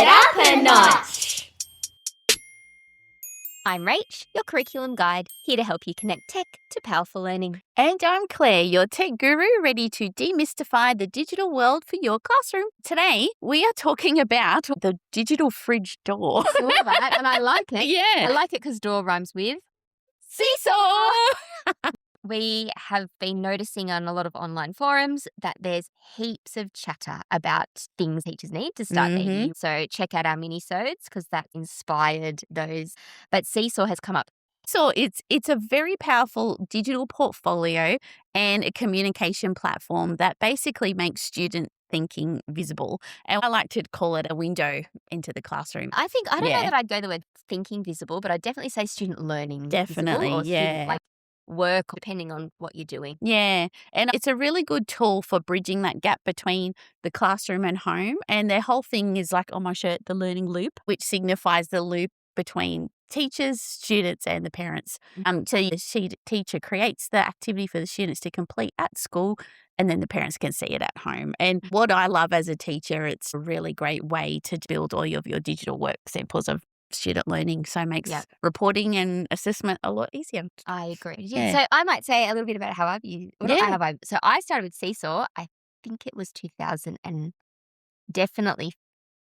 Get up a notch! I'm Rach, your curriculum guide, here to help you connect tech to powerful learning. And I'm Claire, your tech guru, ready to demystify the digital world for your classroom. Today, we are talking about the digital fridge door. I saw that and I like it. Yeah. I like it because door rhymes with Seesaw! We have been noticing on a lot of online forums that there's heaps of chatter about things teachers need to start their year. So check out our mini-sodes because that inspired those. But Seesaw has come up. So it's a very powerful digital portfolio and a communication platform that basically makes student thinking visible. And I like to call it a window into the classroom. I don't know that I'd go the word thinking visible, but I'd definitely say student learning Definitely, visible, or yeah. student, work, depending on what you're doing. Yeah, and it's a really good tool for bridging that gap between the classroom and home. And their whole thing is like on my shirt, the learning loop, which signifies the loop between teachers, students, and the parents. So the teacher creates the activity for the students to complete at school, and then the parents can see it at home. And what I love as a teacher, it's a really great way to build all of your digital work samples of student learning, so it makes reporting and assessment a lot easier. I agree. Yeah. So I might say a little bit about how I've used. So I started with Seesaw. I think it was 2000 and definitely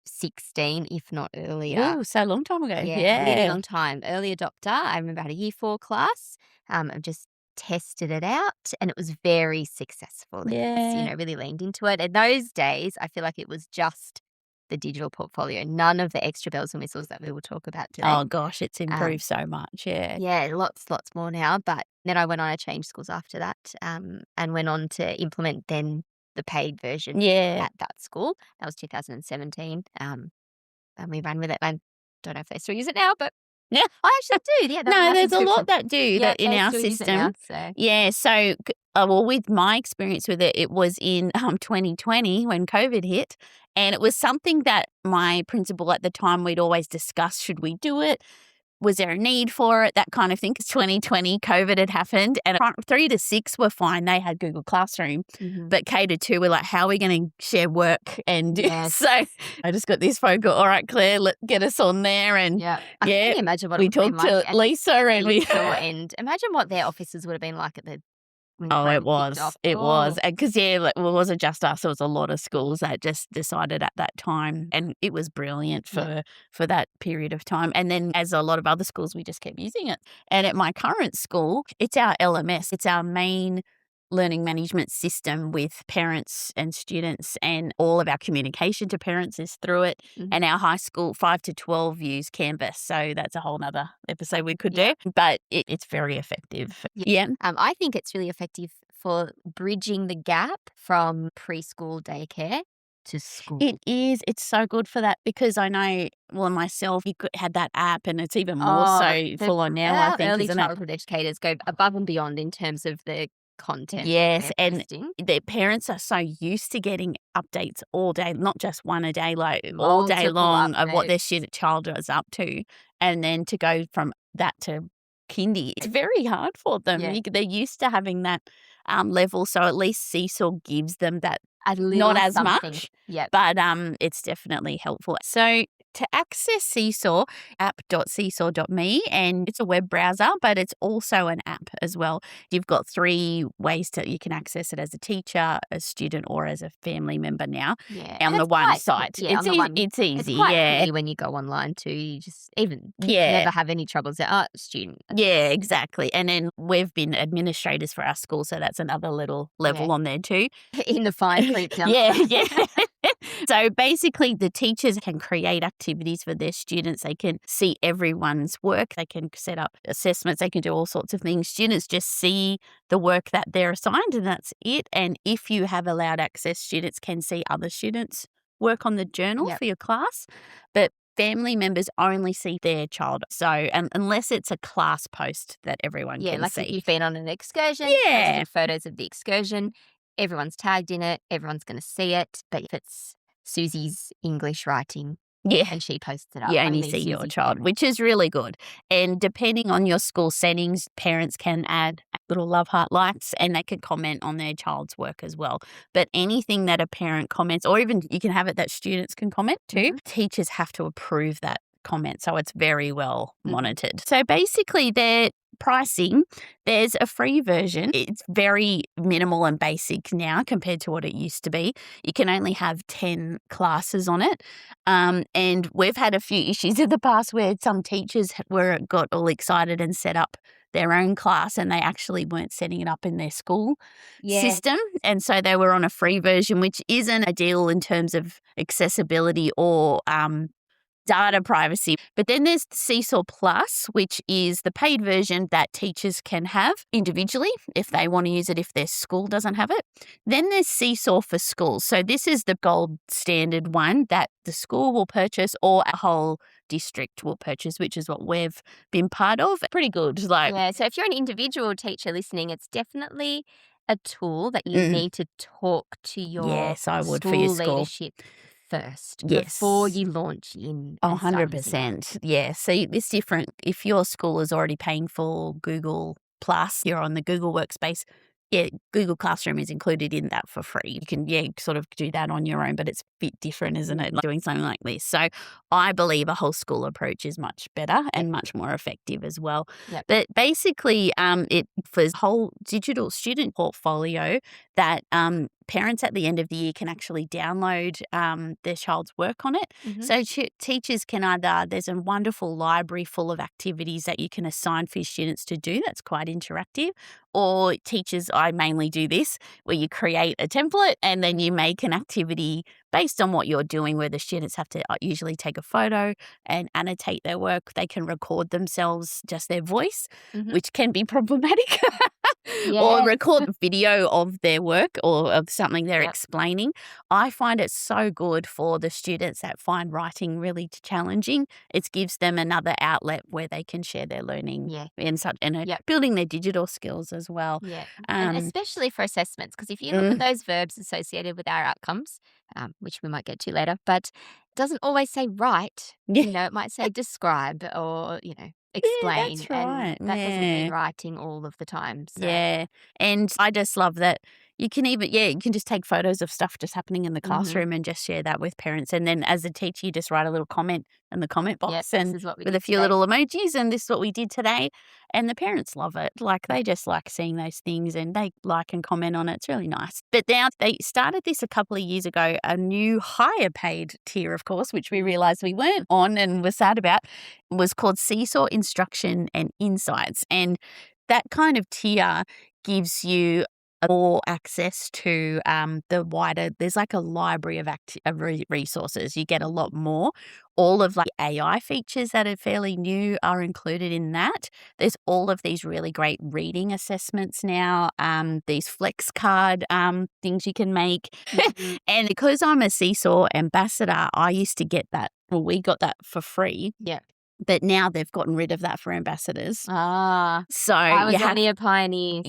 16, if not earlier. Oh, so a long time ago. Yeah, really long time. Early adopter. I remember I had a year 4 class. I've just tested it out and it was very successful. It's, really leaned into it. In those days, I feel like it was just the digital portfolio, none of the extra bells and whistles that we will talk about today. Oh gosh, it's improved so much. Yeah, lots more now. But then I went on, I changed schools after that, and went on to implement then the paid version at that school. That was 2017. And we ran with it. I don't know if they still use it now, but I actually do. Yeah, no, there's a lot that do that in our system. Now, Yeah, so with my experience with it, it was in 2020 when COVID hit, and it was something that my principal at the time, we'd always discuss, should we do it? Was there a need for it? That kind of thing. Because 2020, COVID had happened, and 3 to 6 were fine. They had Google Classroom, but K to 2 were like, how are we going to share work? And so I just got this phone call. All right, Claire, get us on there. And I can imagine what we talked to Lisa, and and imagine what their offices would have been like at the. It was. Because, it wasn't just us. It was a lot of schools that just decided at that time. And it was brilliant for that period of time. And then as a lot of other schools, we just kept using it. And at my current school, it's our LMS. It's our main learning management system with parents and students, and all of our communication to parents is through it. And our high school 5 to 12 use Canvas, so that's a whole nother episode we could do, but it's very effective. I think it's really effective for bridging the gap from preschool daycare to school. It is. It's so good for that, because I know, myself, you had that app, and it's even more so full on now, I think, early isn't childhood educators go above and beyond in terms of the content. Yes, and their parents are so used to getting updates all day, not just one a day, like all day long of what their child is up to. And then to go from that to kindy, it's very hard for them. They're used to having that level, so at least Seesaw gives them that, not as much, but it's definitely helpful. So to access Seesaw, app.Seesaw.me, and it's a web browser, but it's also an app as well. You've got 3 ways you can access it: as a teacher, a student, or as a family member now. On the one site. It's easy. It's quite easy when you go online too. You just never have any troubles. Student. Yeah, exactly. And then we've been administrators for our school, so that's another little level on there too. In the fine print. So basically, the teachers can create activities for their students. They can see everyone's work. They can set up assessments. They can do all sorts of things. Students just see the work that they're assigned, and that's it. And if you have allowed access, students can see other students' work on the journal for your class. But family members only see their child. So unless it's a class post that everyone can see. If you've been on an excursion, photos of the excursion, everyone's tagged in it, everyone's going to see it. But if it's Susie's English writing, and she posts it up, you only see your child, which is really good. And depending on your school settings, parents can add little love heart likes, and they can comment on their child's work as well. But anything that a parent comments, or even you can have it that students can comment too, teachers have to approve that comment. So it's very well monitored. So basically, their pricing, there's a free version. It's very minimal and basic now compared to what it used to be. You can only have 10 classes on it. And we've had a few issues in the past where some teachers got all excited and set up their own class, and they actually weren't setting it up in their school system. And so they were on a free version, which isn't ideal in terms of accessibility or data privacy. But then there's Seesaw Plus, which is the paid version that teachers can have individually if they want to use it if their school doesn't have it. Then there's Seesaw for Schools. So this is the gold standard one that the school will purchase or a whole district will purchase, which is what we've been part of. Pretty good. So if you're an individual teacher listening, it's definitely a tool that you need to talk to your Yes, I would for school your school leadership first Yes. before you launch in. Oh, and start using it. 100%. Yeah. So it's different. If your school is already paying for Google Plus, you're on the Google Workspace. Yeah, Google Classroom is included in that for free. You can, sort of do that on your own, but it's a bit different, isn't it? Like doing something like this. So I believe a whole school approach is much better and much more effective as well. But basically, it for whole digital student portfolio that parents at the end of the year can actually download their child's work on it. So teachers can there's a wonderful library full of activities that you can assign for your students to do that's quite interactive. Or teachers, I mainly do this, where you create a template and then you make an activity based on what you're doing, where the students have to usually take a photo and annotate their work. They can record themselves, just their voice, which can be problematic. Or record video of their work or of something they're explaining. I find it so good for the students that find writing really challenging. It gives them another outlet where they can share their learning and building their digital skills as well. And especially for assessments, because if you look at those verbs associated with our outcomes, which we might get to later, but it doesn't always say write. It might say describe or, explain. That's right. And that doesn't mean writing all of the time. So. And I just love that you can even, you can just take photos of stuff just happening in the classroom and just share that with parents. And then as a teacher, you just write a little comment in the comment box and with a few little emojis, and this is what we did today. And the parents love it. Like they just like seeing those things and they like and comment on it. It's really nice. But now they started this a couple of years ago, a new higher paid tier, of course, which we realized we weren't on and were sad about, was called Seesaw Instruction and Insights. And that kind of tier gives you more access to the wider, there's like a library of resources. You get a lot more. All of like AI features that are fairly new are included in that. There's all of these really great reading assessments now, these flex card things you can make. And because I'm a Seesaw ambassador, I used to get that. Well, we got that for free. But now they've gotten rid of that for ambassadors. So I was only a pioneer.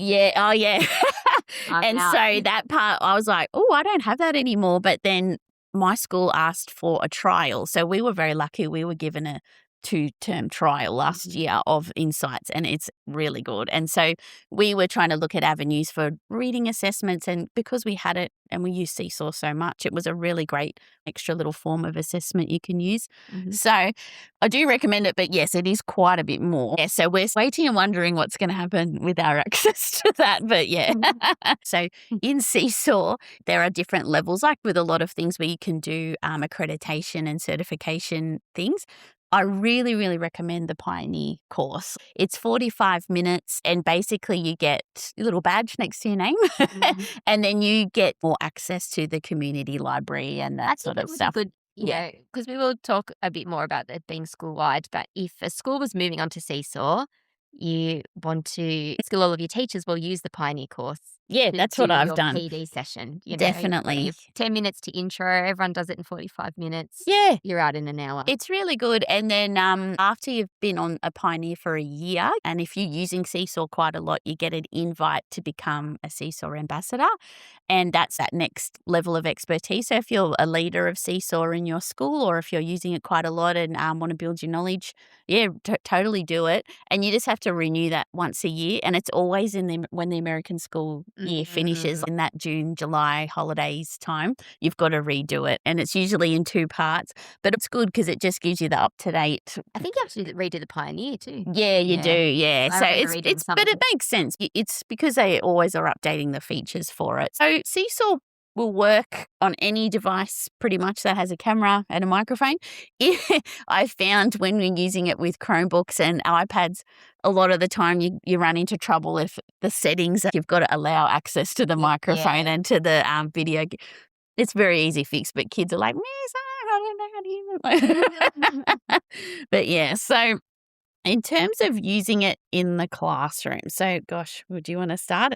And so that part, I was like, oh, I don't have that anymore. But then my school asked for a trial. So we were very lucky. We were given a 2-term trial last year of Insights, and it's really good. And so we were trying to look at avenues for reading assessments, and because we had it and we use Seesaw so much, it was a really great extra little form of assessment you can use. So I do recommend it, but yes, it is quite a bit more. So we're waiting and wondering what's going to happen with our access to that. But so in Seesaw, there are different levels, like with a lot of things where you can do accreditation and certification things. I really, really recommend the Pioneer course. It's 45 minutes and basically you get a little badge next to your name and then you get more access to the community library and that sort of stuff. Good, because we will talk a bit more about that being school-wide, but if a school was moving on to Seesaw, you want to skill all of your teachers will use the Pioneer course Yeah, to that's do what I've your done. PD session. You know, Definitely. 10 minutes to intro, everyone does it in 45 minutes. Yeah. You're out in an hour. It's really good. And then after you've been on a Pioneer for a year, and if you're using Seesaw quite a lot, you get an invite to become a Seesaw ambassador. And that's that next level of expertise. So if you're a leader of Seesaw in your school, or if you're using it quite a lot and want to build your knowledge, yeah, totally do it. And you just have to renew that once a year. And it's always when the American school year finishes in that June, July holidays time, you've got to redo it. And it's usually in 2 parts. But it's good because it just gives you the up-to-date. I think you have to redo the Pioneer too. Yeah, you do, yeah. I So remember reading but it makes sense. It's because they always are updating the features for it. So Seesaw will work on any device pretty much that has a camera and a microphone. I found when we're using it with Chromebooks and iPads, a lot of the time you run into trouble if the settings, you've got to allow access to the microphone and to the video. It's very easy fix, but kids are like, Miss, I don't know how to use it. But yeah, so in terms of using it in the classroom, so gosh, would you want to start?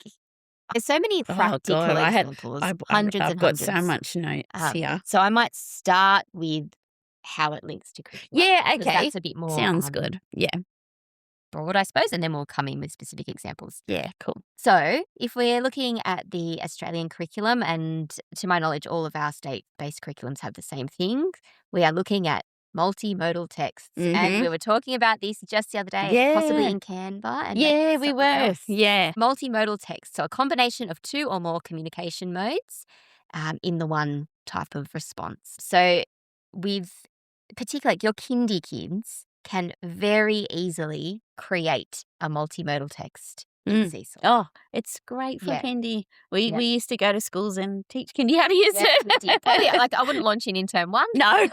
There's so many practical examples, hundreds I've and got hundreds. so much notes here. So I might start with how it links to curriculum. Yeah, okay. That's a bit more Sounds good. Yeah. broad, I suppose, and then we'll come in with specific examples. Yeah, cool. So if we're looking at the Australian curriculum, and to my knowledge, all of our state-based curriculums have the same thing, we are looking at multimodal texts. And we were talking about this just the other day, possibly in Canva. And yeah, we were. Else. Yeah. Multimodal text, so a combination of 2 or more communication modes in the one type of response. So with particularly your kindy kids can very easily create a multimodal text in Seesaw. Oh, it's great for kindy. We used to go to schools and teach kindy how to use it. We did. Like I wouldn't launch in term 1. No.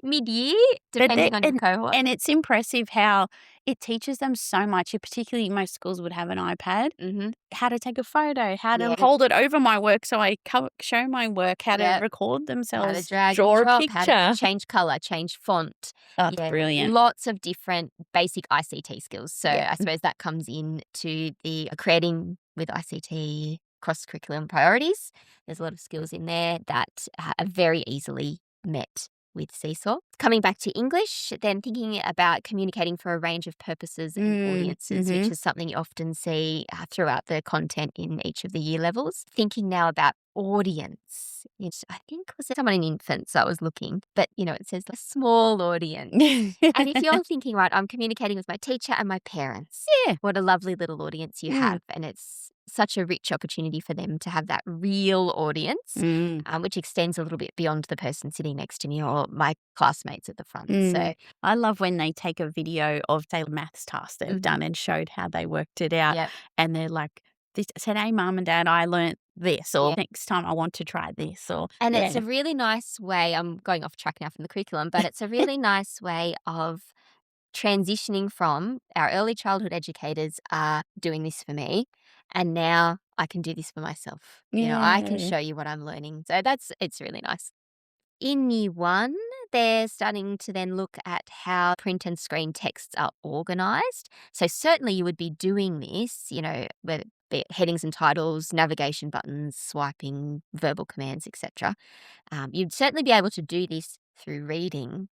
Mid-year, depending on your cohort. And it's impressive how it teaches them so much. Particularly, most schools would have an iPad. How to take a photo, how to hold it over my work so I show my work, how to record themselves, how to drag draw and a drop, picture. how to change colour, change font. Oh, it's brilliant. Lots of different basic ICT skills. So I suppose that comes into the creating with ICT cross-curriculum priorities. There's a lot of skills in there that are very easily met with Seesaw. Coming back to English, then thinking about communicating for a range of purposes and audiences, which is something you often see throughout the content in each of the year levels. Thinking now about audience. I think was it someone in infants I was looking, but it says a small audience. And if you're thinking, right, I'm communicating with my teacher and my parents. Yeah. What a lovely little audience you have. And it's such a rich opportunity for them to have that real audience, which extends a little bit beyond the person sitting next to me or my classmates at the front. So I love when they take a video of, say, a maths task they've done and showed how they worked it out. And they're like, today, Mum and Dad, I learnt this, or next time I want to try this. And it's a really nice way, I'm going off track now from the curriculum, but it's a really nice way of transitioning from our early childhood educators are doing this for me, and now I can do this for myself. I can show you what I'm learning. So it's really nice. In year 1, they're starting to then look at how print and screen texts are organised. So certainly you would be doing this, whether it be headings and titles, navigation buttons, swiping, verbal commands, etc. You'd certainly be able to do this through reading,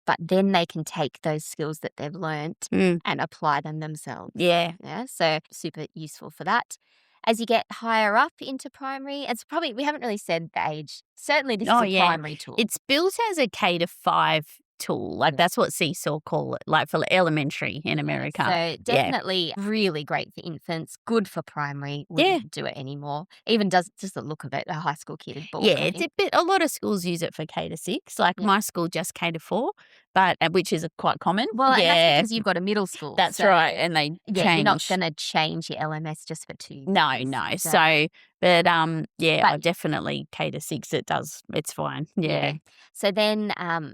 but then they can take those skills that they've learnt and apply them themselves. Yeah, so super useful for that. As you get higher up into primary, it's probably, we haven't really said the age. Certainly this is a primary tool. It's built as a K-5 tool. Like that's what Seesaw call it, like for elementary in America. So definitely really great for infants, good for primary. Wouldn't do it anymore. Even just the look of it, a high school kid is bored. Yeah, it's a bit, a lot of schools use it for K-6. Like my school just K-4, but which is quite common. Well, and that's because you've got a middle school. That's right, and they change. You're not going to change your LMS just for 2 years. No. So, but definitely K-6. It does. It's fine. Yeah. So then,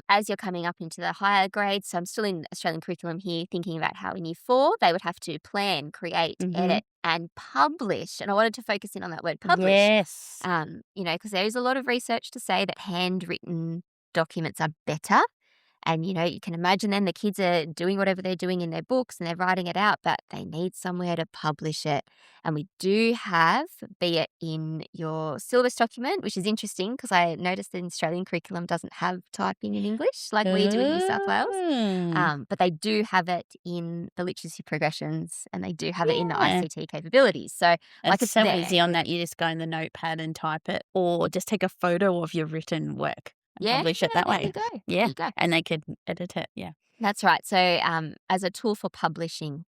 as you're coming up into the higher grades, so I'm still in Australian curriculum here, thinking about how in year 4 they would have to plan, create, edit, and publish. And I wanted to focus in on that word publish. Yes. Because there is a lot of research to say that handwritten documents are better. And, you can imagine then the kids are doing whatever they're doing in their books and they're writing it out, but they need somewhere to publish it. And we do have, be it in your syllabus document, which is interesting because I noticed the Australian curriculum doesn't have typing in English like we do in New South Wales. But they do have it in the literacy progressions and they do have it in the ICT capabilities. So It's so there. easy on that. You just go in the notepad and type it, or just take a photo of your written work and publish it that there way. you go. Yeah, There you go. and they could edit it. Yeah. That's right. So as a tool for publishing,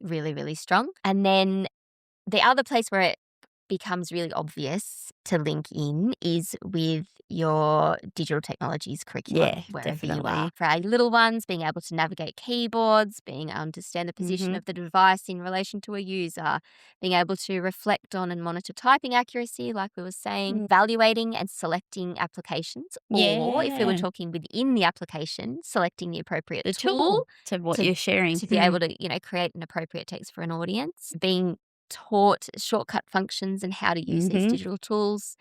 really, really strong. And then the other place where it becomes really obvious to link in is with your digital technologies curriculum, Yeah, wherever you definitely. are. For our little ones, being able to navigate keyboards, being able to understand the position of the device in relation to a user, being able to reflect on and monitor typing accuracy, like we were saying, evaluating and selecting applications, or if we were Yeah. talking within the application, selecting the appropriate The tool tool to what you're sharing. to be able to, create an appropriate text for an audience, being taught shortcut functions and how to use these digital tools.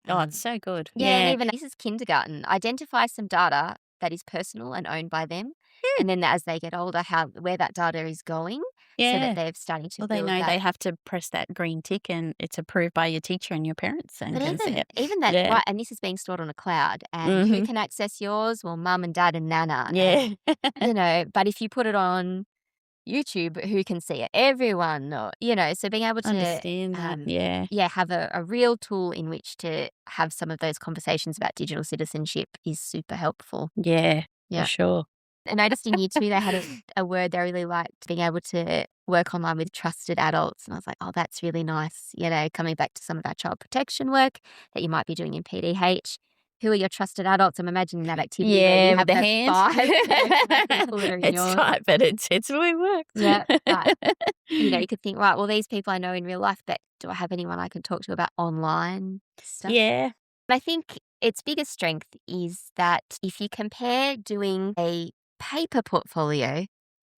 Oh, it's so good. And even this is kindergarten. Identify some data that is personal and owned by them, and then as they get older, where that data is going, so that they're starting to Well, they build know that. they have to press that green tick and it's approved by your teacher and your parents and But can see it. even that, Yeah. right? And this is being stored on a cloud. And who can access yours? Well, mum and dad and nana. Yeah. And, but if you put it on YouTube, who can see it? Everyone, or, so being able to Understand that. Yeah. have a real tool in which to have some of those conversations about digital citizenship is super helpful. Yeah. Yeah. For sure. I noticed in year 2 they had a word they really liked, being able to work online with trusted adults. And I was like, oh, that's really nice. Coming back to some of our child protection work that you might be doing in PDH. Who are your trusted adults? I'm imagining that activity where Yeah, you with have the the hand. 5 people that are in It's yours. tight, but it's really works. Yeah, but, you could think, right, well, these people I know in real life, but do I have anyone I can talk to about online stuff? Yeah. I think its biggest strength is that if you compare doing a paper portfolio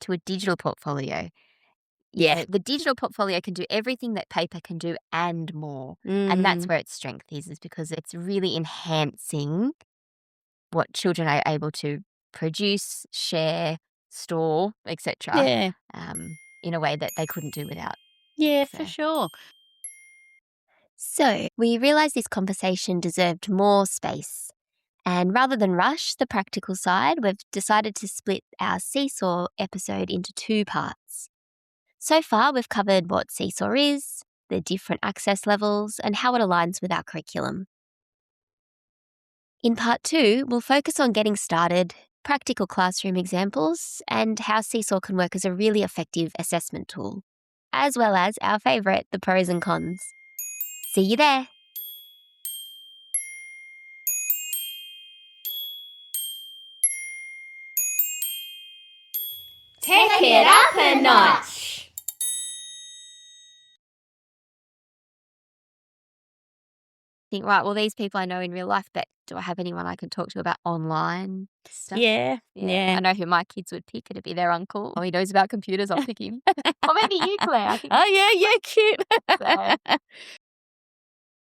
to a digital portfolio, Yeah. the digital portfolio can do everything that paper can do and more. And that's where its strength is because it's really enhancing what children are able to produce, share, store, etc. Yeah. In a way that they couldn't do without. Yeah, So. for sure. So we realised this conversation deserved more space. And rather than rush the practical side, we've decided to split our Seesaw episode into 2 parts. So far, we've covered what Seesaw is, the different access levels, and how it aligns with our curriculum. In part 2, we'll focus on getting started, practical classroom examples, and how Seesaw can work as a really effective assessment tool, as well as our favourite, the pros and cons. See you there! Take it up a notch. Think, right, well, these people I know in real life, but do I have anyone I can talk to about online stuff? Yeah. I know who my kids would pick. It'd be their uncle. Oh, he knows about computers. I'll pick him. Or maybe you, Claire. I think Oh, yeah, cute. so.